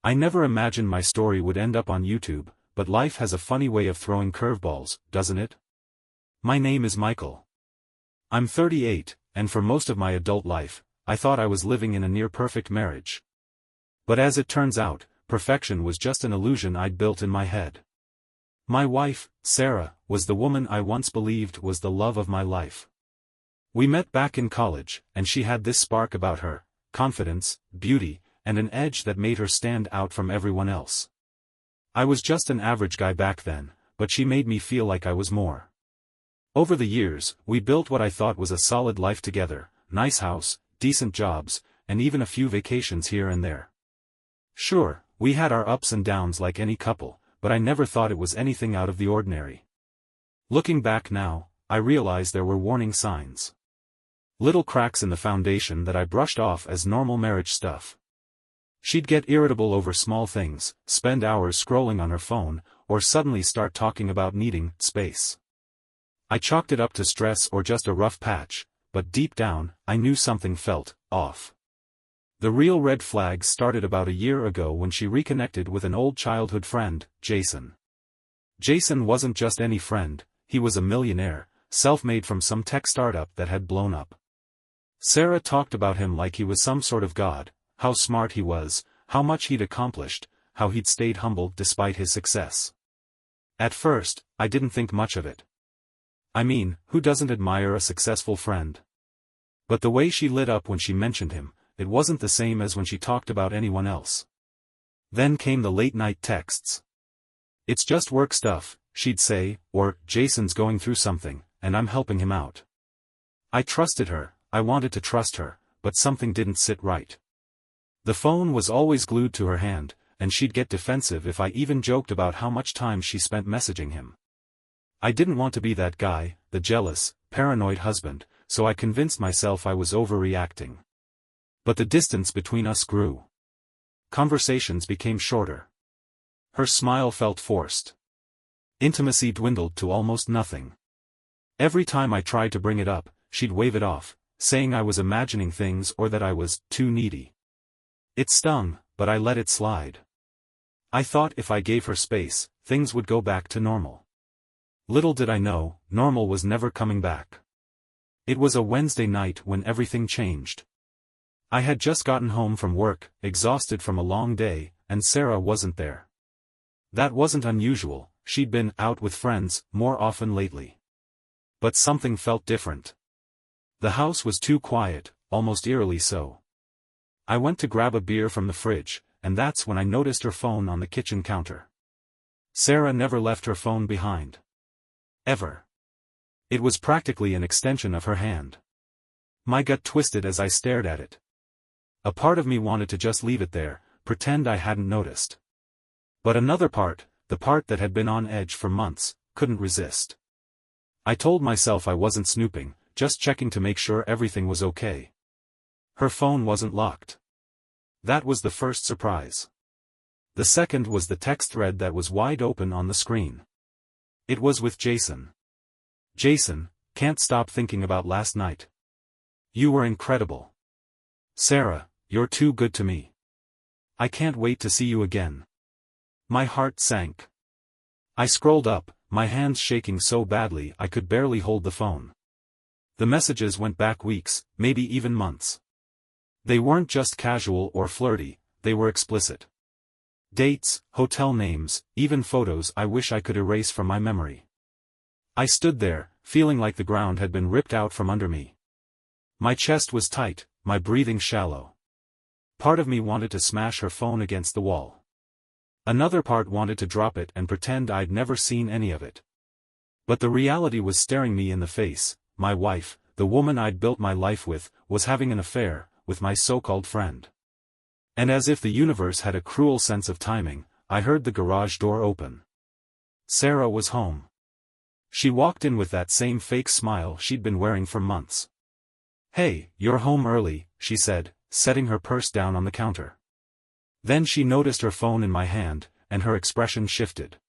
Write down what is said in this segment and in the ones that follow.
I never imagined my story would end up on YouTube, but life has a funny way of throwing curveballs, doesn't it? My name is Michael. I'm 38, and for most of my adult life, I thought I was living in a near-perfect marriage. But as it turns out, perfection was just an illusion I'd built in my head. My wife, Sarah, was the woman I once believed was the love of my life. We met back in college, and she had this spark about her: confidence, beauty, and an edge that made her stand out from everyone else. I was just an average guy back then, but she made me feel like I was more. Over the years, we built what I thought was a solid life together: nice house, decent jobs, and even a few vacations here and there. Sure, we had our ups and downs like any couple, but I never thought it was anything out of the ordinary. Looking back now, I realize there were warning signs. Little cracks in the foundation that I brushed off as normal marriage stuff. She'd get irritable over small things, spend hours scrolling on her phone, or suddenly start talking about needing space. I chalked it up to stress or just a rough patch, but deep down, I knew something felt off. The real red flags started about a year ago when she reconnected with an old childhood friend, Jason. Jason wasn't just any friend, he was a millionaire, self-made from some tech startup that had blown up. Sarah talked about him like he was some sort of god: how smart he was, how much he'd accomplished, how he'd stayed humble despite his success. At first, I didn't think much of it. I mean, who doesn't admire a successful friend? But the way she lit up when she mentioned him, it wasn't the same as when she talked about anyone else. Then came the late-night texts. "It's just work stuff," she'd say, or "Jason's going through something, and I'm helping him out." I trusted her, I wanted to trust her, but something didn't sit right. The phone was always glued to her hand, and she'd get defensive if I even joked about how much time she spent messaging him. I didn't want to be that guy, the jealous, paranoid husband, so I convinced myself I was overreacting. But the distance between us grew. Conversations became shorter. Her smile felt forced. Intimacy dwindled to almost nothing. Every time I tried to bring it up, she'd wave it off, saying I was imagining things or that I was too needy. It stung, but I let it slide. I thought if I gave her space, things would go back to normal. Little did I know, normal was never coming back. It was a Wednesday night when everything changed. I had just gotten home from work, exhausted from a long day, and Sarah wasn't there. That wasn't unusual, she'd been out with friends more often lately. But something felt different. The house was too quiet, almost eerily so. I went to grab a beer from the fridge, and that's when I noticed her phone on the kitchen counter. Sarah never left her phone behind. Ever. It was practically an extension of her hand. My gut twisted as I stared at it. A part of me wanted to just leave it there, pretend I hadn't noticed. But another part, the part that had been on edge for months, couldn't resist. I told myself I wasn't snooping, just checking to make sure everything was okay. Her phone wasn't locked. That was the first surprise. The second was the text thread that was wide open on the screen. It was with Jason. "Jason, can't stop thinking about last night. You were incredible. Sarah, you're too good to me. I can't wait to see you again." My heart sank. I scrolled up, my hands shaking so badly I could barely hold the phone. The messages went back weeks, maybe even months. They weren't just casual or flirty, they were explicit. Dates, hotel names, even photos I wish I could erase from my memory. I stood there, feeling like the ground had been ripped out from under me. My chest was tight, my breathing shallow. Part of me wanted to smash her phone against the wall. Another part wanted to drop it and pretend I'd never seen any of it. But the reality was staring me in the face: my wife, the woman I'd built my life with, was having an affair with my so-called friend. And as if the universe had a cruel sense of timing, I heard the garage door open. Sarah was home. She walked in with that same fake smile she'd been wearing for months. "Hey, you're home early," she said, setting her purse down on the counter. Then she noticed her phone in my hand, and her expression shifted.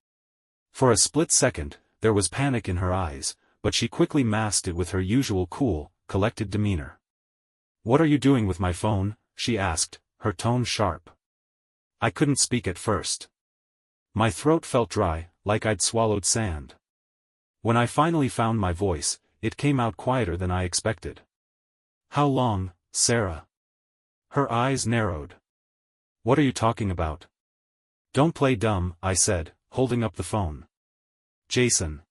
For a split second, there was panic in her eyes, but she quickly masked it with her usual cool, collected demeanor. "What are you doing with my phone?" she asked, her tone sharp. I couldn't speak at first. My throat felt dry, like I'd swallowed sand. When I finally found my voice, it came out quieter than I expected. How long, Sarah? Her eyes narrowed. What are you talking about? Don't play dumb, I said, holding up the phone. Jason.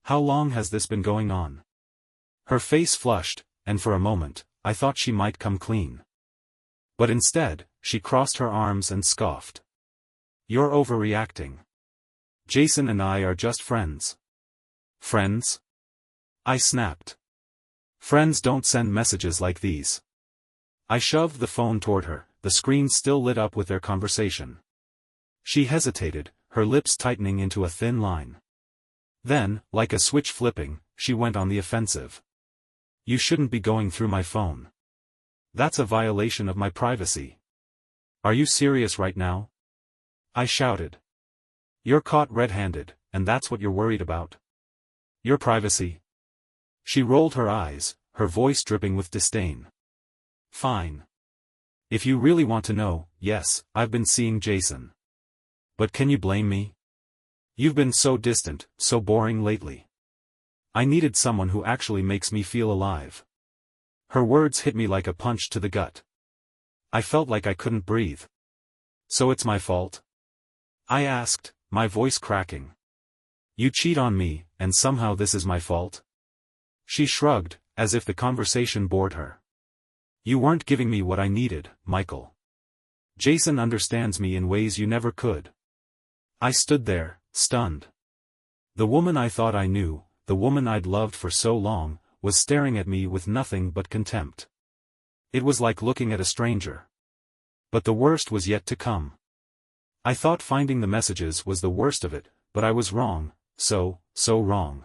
How long has this been going on? Her face flushed, and for a moment, I thought she might come clean. But instead, she crossed her arms and scoffed. You're overreacting. Jason and I are just friends. Friends? I snapped. Friends don't send messages like these. I shoved the phone toward her, the screen still lit up with their conversation. She hesitated, her lips tightening into a thin line. Then, like a switch flipping, she went on the offensive. You shouldn't be going through my phone. That's a violation of my privacy. Are you serious right now? I shouted. You're caught red-handed, and that's what you're worried about? Your privacy? She rolled her eyes, her voice dripping with disdain. Fine. If you really want to know, yes, I've been seeing Jason. But can you blame me? You've been so distant, so boring lately. I needed someone who actually makes me feel alive. Her words hit me like a punch to the gut. I felt like I couldn't breathe. So it's my fault? I asked, my voice cracking. You cheat on me, and somehow this is my fault? She shrugged, as if the conversation bored her. You weren't giving me what I needed, Michael. Jason understands me in ways you never could. I stood there, stunned. The woman I thought I knew, the woman I'd loved for so long, was staring at me with nothing but contempt. It was like looking at a stranger. But the worst was yet to come. I thought finding the messages was the worst of it, but I was wrong, so wrong.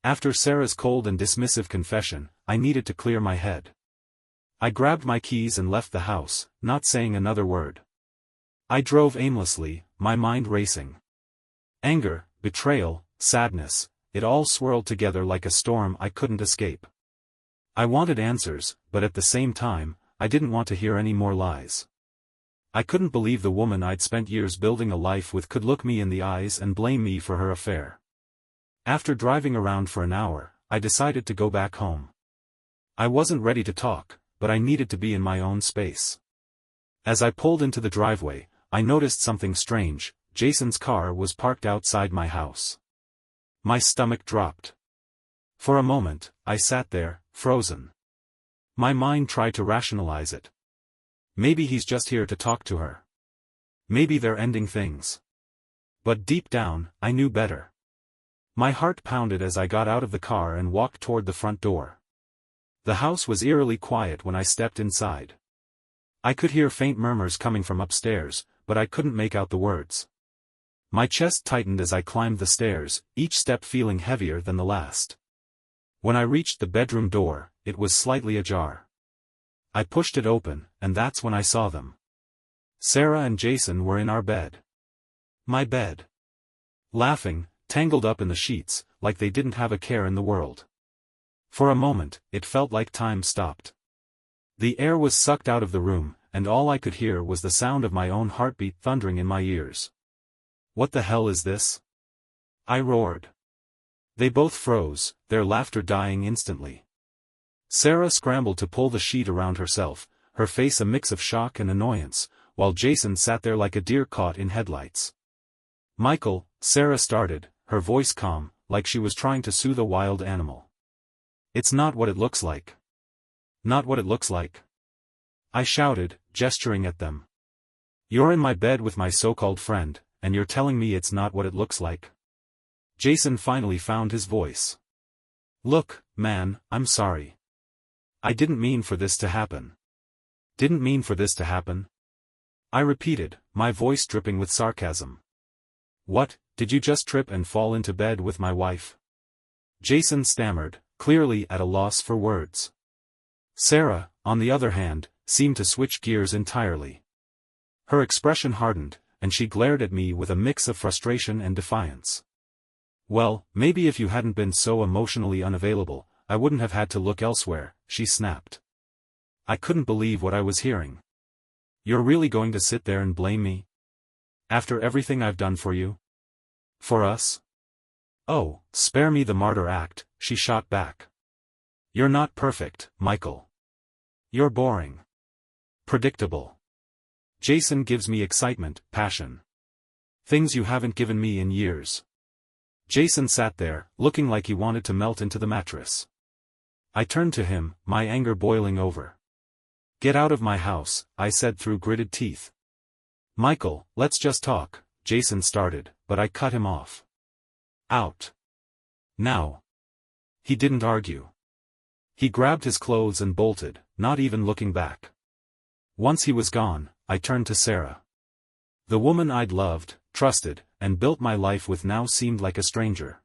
After Sarah's cold and dismissive confession, I needed to clear my head. I grabbed my keys and left the house, not saying another word. I drove aimlessly, my mind racing. Anger, betrayal, sadness, it all swirled together like a storm I couldn't escape. I wanted answers, but at the same time, I didn't want to hear any more lies. I couldn't believe the woman I'd spent years building a life with could look me in the eyes and blame me for her affair. After driving around for an hour, I decided to go back home. I wasn't ready to talk, but I needed to be in my own space. As I pulled into the driveway, I noticed something strange. Jason's car was parked outside my house. My stomach dropped. For a moment, I sat there, frozen. My mind tried to rationalize it. Maybe he's just here to talk to her. Maybe they're ending things. But deep down, I knew better. My heart pounded as I got out of the car and walked toward the front door. The house was eerily quiet when I stepped inside. I could hear faint murmurs coming from upstairs, but I couldn't make out the words. My chest tightened as I climbed the stairs, each step feeling heavier than the last. When I reached the bedroom door, it was slightly ajar. I pushed it open, and that's when I saw them. Sarah and Jason were in our bed. My bed. Laughing, tangled up in the sheets, like they didn't have a care in the world. For a moment, it felt like time stopped. The air was sucked out of the room, and all I could hear was the sound of my own heartbeat thundering in my ears. What the hell is this? I roared. They both froze, their laughter dying instantly. Sarah scrambled to pull the sheet around herself, her face a mix of shock and annoyance, while Jason sat there like a deer caught in headlights. Michael, Sarah started, her voice calm, like she was trying to soothe a wild animal. It's not what it looks like. Not what it looks like. I shouted, gesturing at them. You're in my bed with my so-called friend, and you're telling me it's not what it looks like? Jason finally found his voice. Look, man, I'm sorry. I didn't mean for this to happen. Didn't mean for this to happen? I repeated, my voice dripping with sarcasm. What, did you just trip and fall into bed with my wife? Jason stammered, clearly at a loss for words. Sarah, on the other hand, seemed to switch gears entirely. Her expression hardened, and she glared at me with a mix of frustration and defiance. Well, maybe if you hadn't been so emotionally unavailable, I wouldn't have had to look elsewhere, she snapped. I couldn't believe what I was hearing. You're really going to sit there and blame me? After everything I've done for you? For us? Oh, spare me the martyr act, she shot back. You're not perfect, Michael. You're boring. Predictable. Jason gives me excitement, passion. Things you haven't given me in years. Jason sat there, looking like he wanted to melt into the mattress. I turned to him, my anger boiling over. Get out of my house, I said through gritted teeth. Michael, let's just talk, Jason started, but I cut him off. Out. Now. He didn't argue. He grabbed his clothes and bolted, not even looking back. Once he was gone, I turned to Sarah. The woman I'd loved, trusted, and built my life with now seemed like a stranger.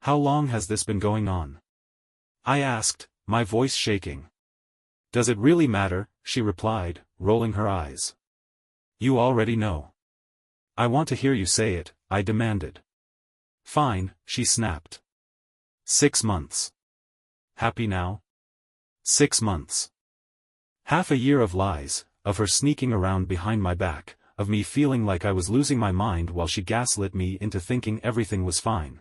How long has this been going on? I asked, my voice shaking. Does it really matter? She replied, rolling her eyes. You already know. I want to hear you say it, I demanded. Fine, she snapped. 6 months. Happy now? 6 months. Half a year of lies, of her sneaking around behind my back, of me feeling like I was losing my mind while she gaslit me into thinking everything was fine.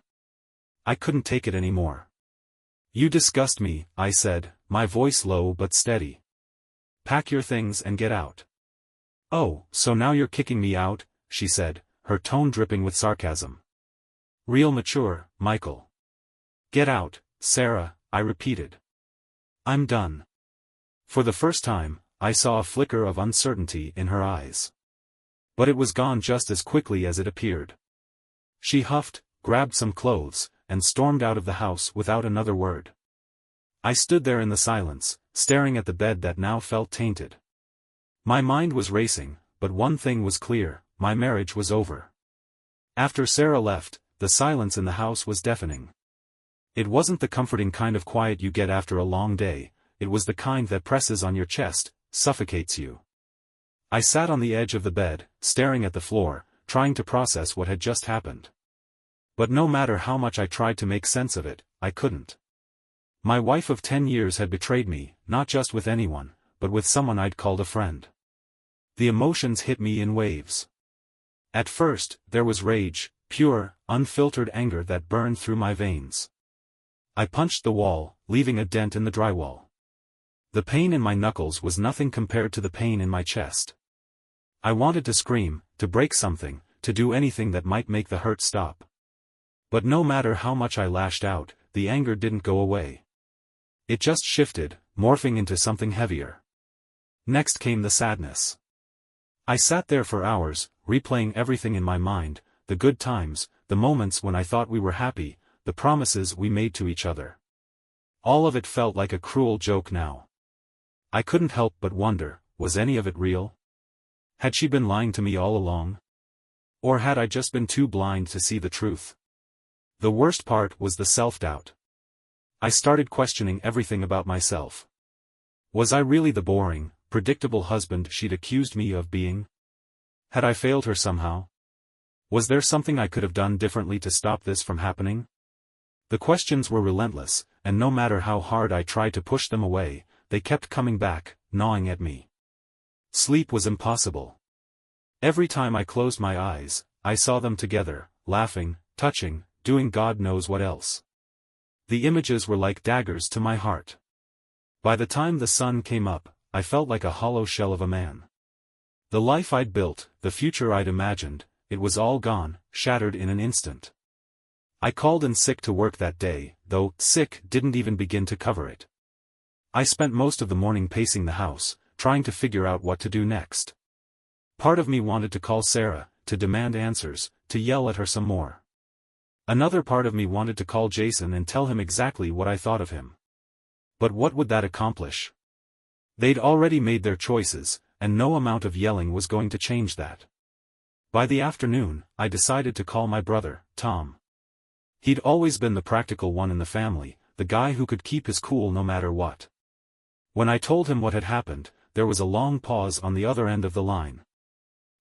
I couldn't take it anymore. You disgust me, I said, my voice low but steady. Pack your things and get out. Oh, so now you're kicking me out, she said, her tone dripping with sarcasm. Real mature, Michael. Get out, Sarah, I repeated. I'm done. For the first time, I saw a flicker of uncertainty in her eyes. But it was gone just as quickly as it appeared. She huffed, grabbed some clothes, and stormed out of the house without another word. I stood there in the silence, staring at the bed that now felt tainted. My mind was racing, but one thing was clear, my marriage was over. After Sarah left, the silence in the house was deafening. It wasn't the comforting kind of quiet you get after a long day, it was the kind that presses on your chest, suffocates you. I sat on the edge of the bed, staring at the floor, trying to process what had just happened. But no matter how much I tried to make sense of it, I couldn't. My wife of 10 years had betrayed me, not just with anyone, but with someone I'd called a friend. The emotions hit me in waves. At first, there was rage, pure, unfiltered anger that burned through my veins. I punched the wall, leaving a dent in the drywall. The pain in my knuckles was nothing compared to the pain in my chest. I wanted to scream, to break something, to do anything that might make the hurt stop. But no matter how much I lashed out, the anger didn't go away. It just shifted, morphing into something heavier. Next came the sadness. I sat there for hours, replaying everything in my mind, the good times, the moments when I thought we were happy, the promises we made to each other. All of it felt like a cruel joke now. I couldn't help but wonder, was any of it real? Had she been lying to me all along? Or had I just been too blind to see the truth? The worst part was the self-doubt. I started questioning everything about myself. Was I really the boring, predictable husband she'd accused me of being? Had I failed her somehow? Was there something I could have done differently to stop this from happening? The questions were relentless, and no matter how hard I tried to push them away, they kept coming back, gnawing at me. Sleep was impossible. Every time I closed my eyes, I saw them together, laughing, touching, doing God knows what else. The images were like daggers to my heart. By the time the sun came up, I felt like a hollow shell of a man. The life I'd built, the future I'd imagined, it was all gone, shattered in an instant. I called in sick to work that day, though sick didn't even begin to cover it. I spent most of the morning pacing the house, trying to figure out what to do next. Part of me wanted to call Sarah, to demand answers, to yell at her some more. Another part of me wanted to call Jason and tell him exactly what I thought of him. But what would that accomplish? They'd already made their choices, and no amount of yelling was going to change that. By the afternoon, I decided to call my brother, Tom. He'd always been the practical one in the family, the guy who could keep his cool no matter what. When I told him what had happened, there was a long pause on the other end of the line.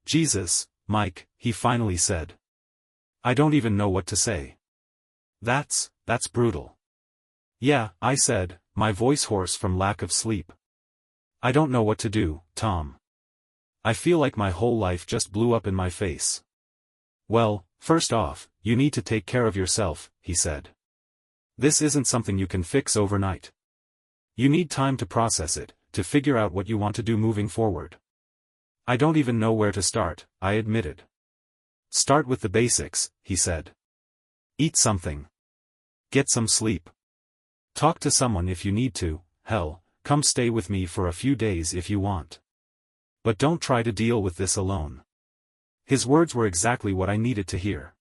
Jesus, Mike, he finally said. I don't even know what to say. That's brutal. Yeah, I said, my voice hoarse from lack of sleep. I don't know what to do, Tom. I feel like my whole life just blew up in my face. Well, first off, you need to take care of yourself, he said. This isn't something you can fix overnight. You need time to process it, to figure out what you want to do moving forward. I don't even know where to start, I admitted. Start with the basics, he said. Eat something. Get some sleep. Talk to someone if you need to, hell, come stay with me for a few days if you want. But don't try to deal with this alone. His words were exactly what I needed to hear.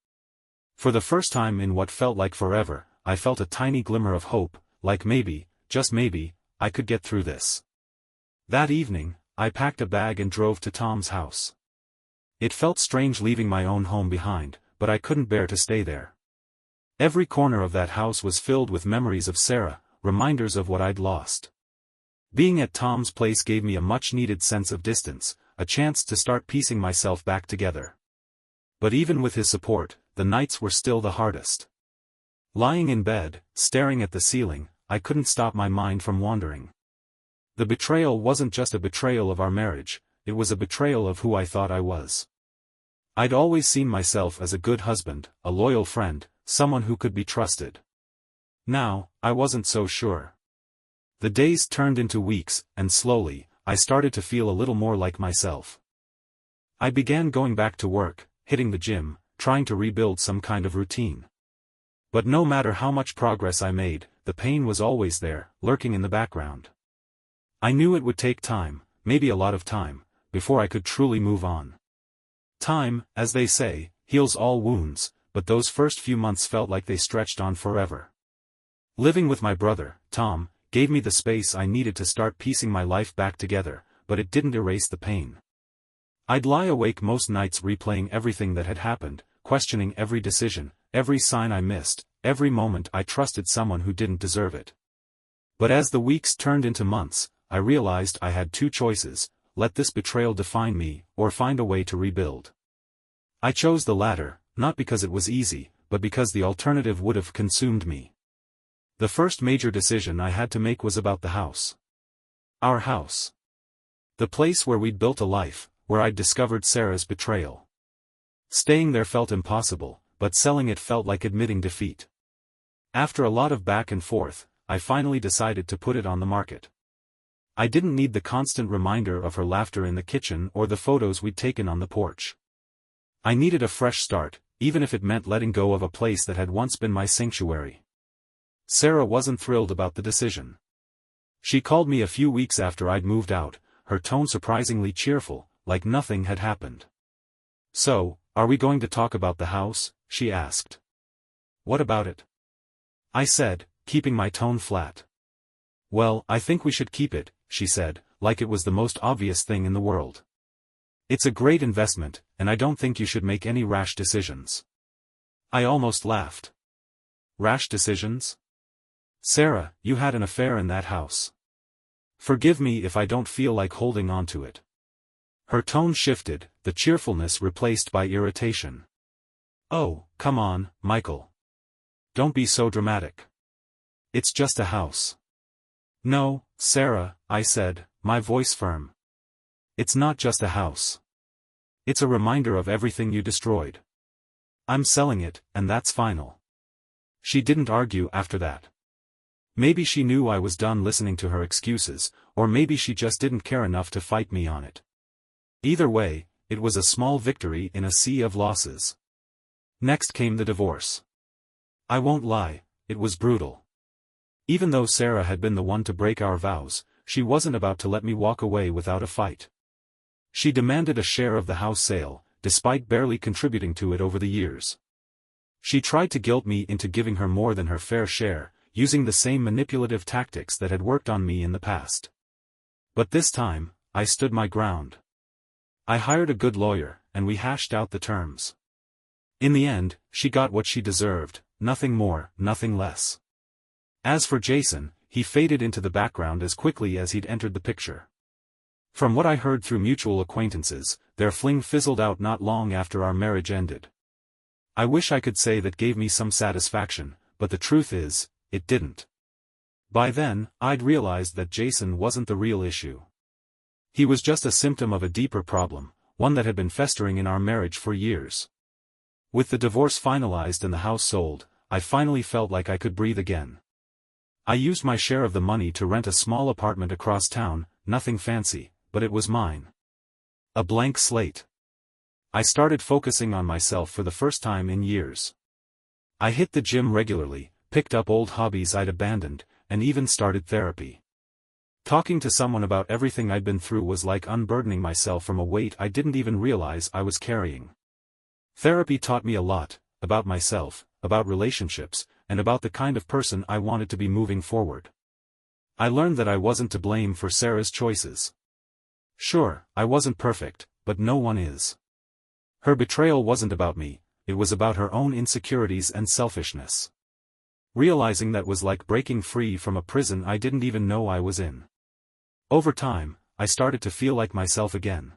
For the first time in what felt like forever, I felt a tiny glimmer of hope, like maybe, just maybe, I could get through this. That evening, I packed a bag and drove to Tom's house. It felt strange leaving my own home behind, but I couldn't bear to stay there. Every corner of that house was filled with memories of Sarah, reminders of what I'd lost. Being at Tom's place gave me a much-needed sense of distance, a chance to start piecing myself back together. But even with his support, the nights were still the hardest. Lying in bed, staring at the ceiling, I couldn't stop my mind from wandering. The betrayal wasn't just a betrayal of our marriage, it was a betrayal of who I thought I was. I'd always seen myself as a good husband, a loyal friend, someone who could be trusted. Now, I wasn't so sure. The days turned into weeks, and slowly, I started to feel a little more like myself. I began going back to work, hitting the gym, trying to rebuild some kind of routine. But no matter how much progress I made, the pain was always there, lurking in the background. I knew it would take time, maybe a lot of time, before I could truly move on. Time, as they say, heals all wounds, but those first few months felt like they stretched on forever. Living with my brother, Tom, gave me the space I needed to start piecing my life back together, but it didn't erase the pain. I'd lie awake most nights replaying everything that had happened, questioning every decision, every sign I missed, every moment I trusted someone who didn't deserve it. But as the weeks turned into months, I realized I had two choices: let this betrayal define me, or find a way to rebuild. I chose the latter, not because it was easy, but because the alternative would have consumed me. The first major decision I had to make was about the house. Our house. The place where we'd built a life, where I'd discovered Sarah's betrayal. Staying there felt impossible, but selling it felt like admitting defeat. After a lot of back and forth, I finally decided to put it on the market. I didn't need the constant reminder of her laughter in the kitchen or the photos we'd taken on the porch. I needed a fresh start, even if it meant letting go of a place that had once been my sanctuary. Sarah wasn't thrilled about the decision. She called me a few weeks after I'd moved out, her tone surprisingly cheerful, like nothing had happened. "So, are we going to talk about the house?" she asked. "What about it?" I said, keeping my tone flat. "Well, I think we should keep it," she said, like it was the most obvious thing in the world. "It's a great investment, and I don't think you should make any rash decisions." I almost laughed. Rash decisions? Sarah, you had an affair in that house. Forgive me if I don't feel like holding on to it. Her tone shifted, the cheerfulness replaced by irritation. "Oh, come on, Michael. Don't be so dramatic. It's just a house." "No, Sarah," I said, my voice firm. "It's not just a house. It's a reminder of everything you destroyed. I'm selling it, and that's final." She didn't argue after that. Maybe she knew I was done listening to her excuses, or maybe she just didn't care enough to fight me on it. Either way, it was a small victory in a sea of losses. Next came the divorce. I won't lie, it was brutal. Even though Sarah had been the one to break our vows, she wasn't about to let me walk away without a fight. She demanded a share of the house sale, despite barely contributing to it over the years. She tried to guilt me into giving her more than her fair share, using the same manipulative tactics that had worked on me in the past. But this time, I stood my ground. I hired a good lawyer, and we hashed out the terms. In the end, she got what she deserved, nothing more, nothing less. As for Jason, he faded into the background as quickly as he'd entered the picture. From what I heard through mutual acquaintances, their fling fizzled out not long after our marriage ended. I wish I could say that gave me some satisfaction, but the truth is, it didn't. By then, I'd realized that Jason wasn't the real issue. He was just a symptom of a deeper problem, one that had been festering in our marriage for years. With the divorce finalized and the house sold, I finally felt like I could breathe again. I used my share of the money to rent a small apartment across town, nothing fancy, but it was mine. A blank slate. I started focusing on myself for the first time in years. I hit the gym regularly, picked up old hobbies I'd abandoned, and even started therapy. Talking to someone about everything I'd been through was like unburdening myself from a weight I didn't even realize I was carrying. Therapy taught me a lot, about myself, about relationships, and about the kind of person I wanted to be moving forward. I learned that I wasn't to blame for Sarah's choices. Sure, I wasn't perfect, but no one is. Her betrayal wasn't about me, it was about her own insecurities and selfishness. Realizing that was like breaking free from a prison I didn't even know I was in. Over time, I started to feel like myself again.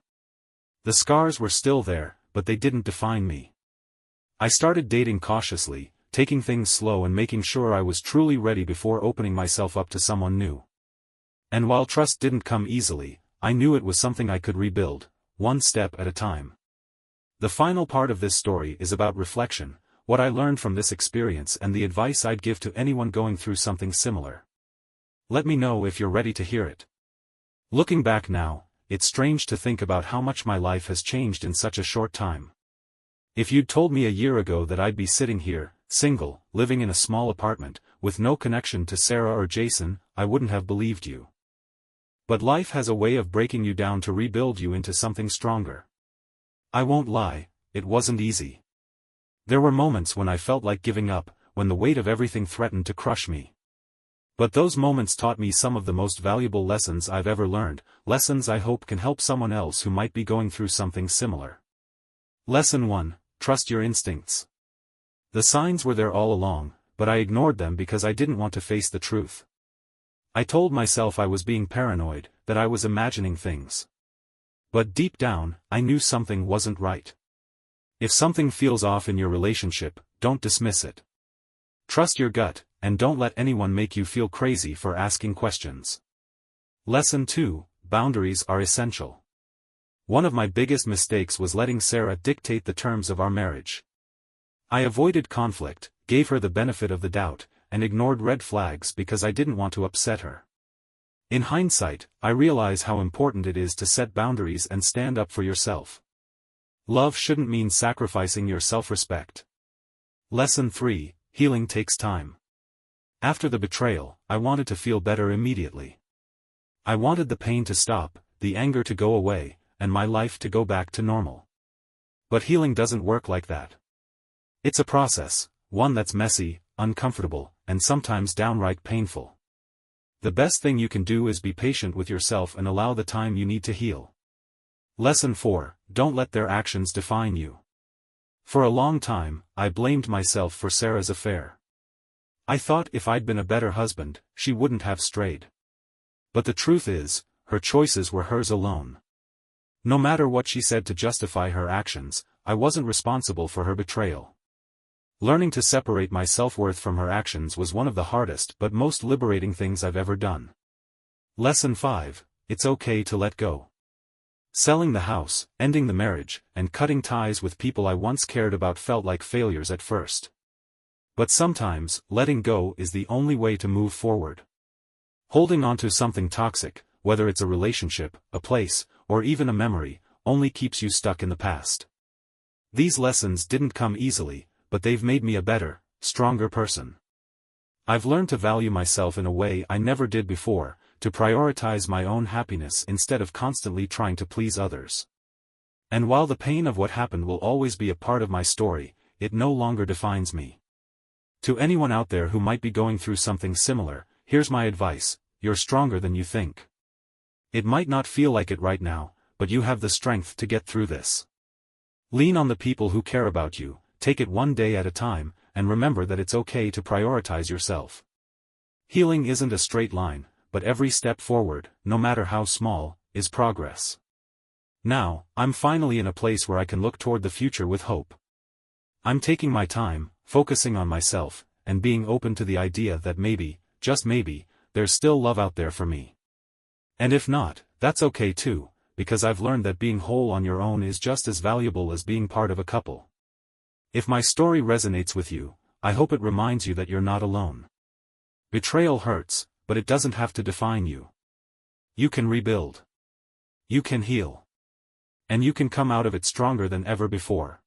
The scars were still there, but they didn't define me. I started dating cautiously, taking things slow and making sure I was truly ready before opening myself up to someone new. And while trust didn't come easily, I knew it was something I could rebuild, one step at a time. The final part of this story is about reflection, what I learned from this experience and the advice I'd give to anyone going through something similar. Let me know if you're ready to hear it. Looking back now, it's strange to think about how much my life has changed in such a short time. If you'd told me a year ago that I'd be sitting here, single, living in a small apartment, with no connection to Sarah or Jason, I wouldn't have believed you. But life has a way of breaking you down to rebuild you into something stronger. I won't lie, it wasn't easy. There were moments when I felt like giving up, when the weight of everything threatened to crush me. But those moments taught me some of the most valuable lessons I've ever learned, lessons I hope can help someone else who might be going through something similar. Lesson 1: Trust your instincts. The signs were there all along, but I ignored them because I didn't want to face the truth. I told myself I was being paranoid, that I was imagining things. But deep down, I knew something wasn't right. If something feels off in your relationship, don't dismiss it. Trust your gut, and don't let anyone make you feel crazy for asking questions. Lesson 2: Boundaries are essential. One of my biggest mistakes was letting Sarah dictate the terms of our marriage. I avoided conflict, gave her the benefit of the doubt, and ignored red flags because I didn't want to upset her. In hindsight, I realize how important it is to set boundaries and stand up for yourself. Love shouldn't mean sacrificing your self-respect. Lesson 3: Healing takes time. After the betrayal, I wanted to feel better immediately. I wanted the pain to stop, the anger to go away, and my life to go back to normal. But healing doesn't work like that. It's a process, one that's messy, uncomfortable, and sometimes downright painful. The best thing you can do is be patient with yourself and allow the time you need to heal. Lesson 4: Don't let their actions define you. For a long time, I blamed myself for Sarah's affair. I thought if I'd been a better husband, she wouldn't have strayed. But the truth is, her choices were hers alone. No matter what she said to justify her actions, I wasn't responsible for her betrayal. Learning to separate my self-worth from her actions was one of the hardest but most liberating things I've ever done. Lesson 5: It's okay to let go. Selling the house, ending the marriage, and cutting ties with people I once cared about felt like failures at first. But sometimes, letting go is the only way to move forward. Holding on to something toxic, whether it's a relationship, a place, or even a memory, only keeps you stuck in the past. These lessons didn't come easily, but they've made me a better, stronger person. I've learned to value myself in a way I never did before, to prioritize my own happiness instead of constantly trying to please others. And while the pain of what happened will always be a part of my story, it no longer defines me. To anyone out there who might be going through something similar, here's my advice: you're stronger than you think. It might not feel like it right now, but you have the strength to get through this. Lean on the people who care about you, take it one day at a time, and remember that it's okay to prioritize yourself. Healing isn't a straight line, but every step forward, no matter how small, is progress. Now, I'm finally in a place where I can look toward the future with hope. I'm taking my time, focusing on myself, and being open to the idea that maybe, just maybe, there's still love out there for me. And if not, That's okay too, because I've learned that being whole on your own is just as valuable as being part of a couple. If my story resonates with you, I hope it reminds you that you're not alone. Betrayal hurts, but it doesn't have to define you. You can rebuild. You can heal. And you can come out of it stronger than ever before.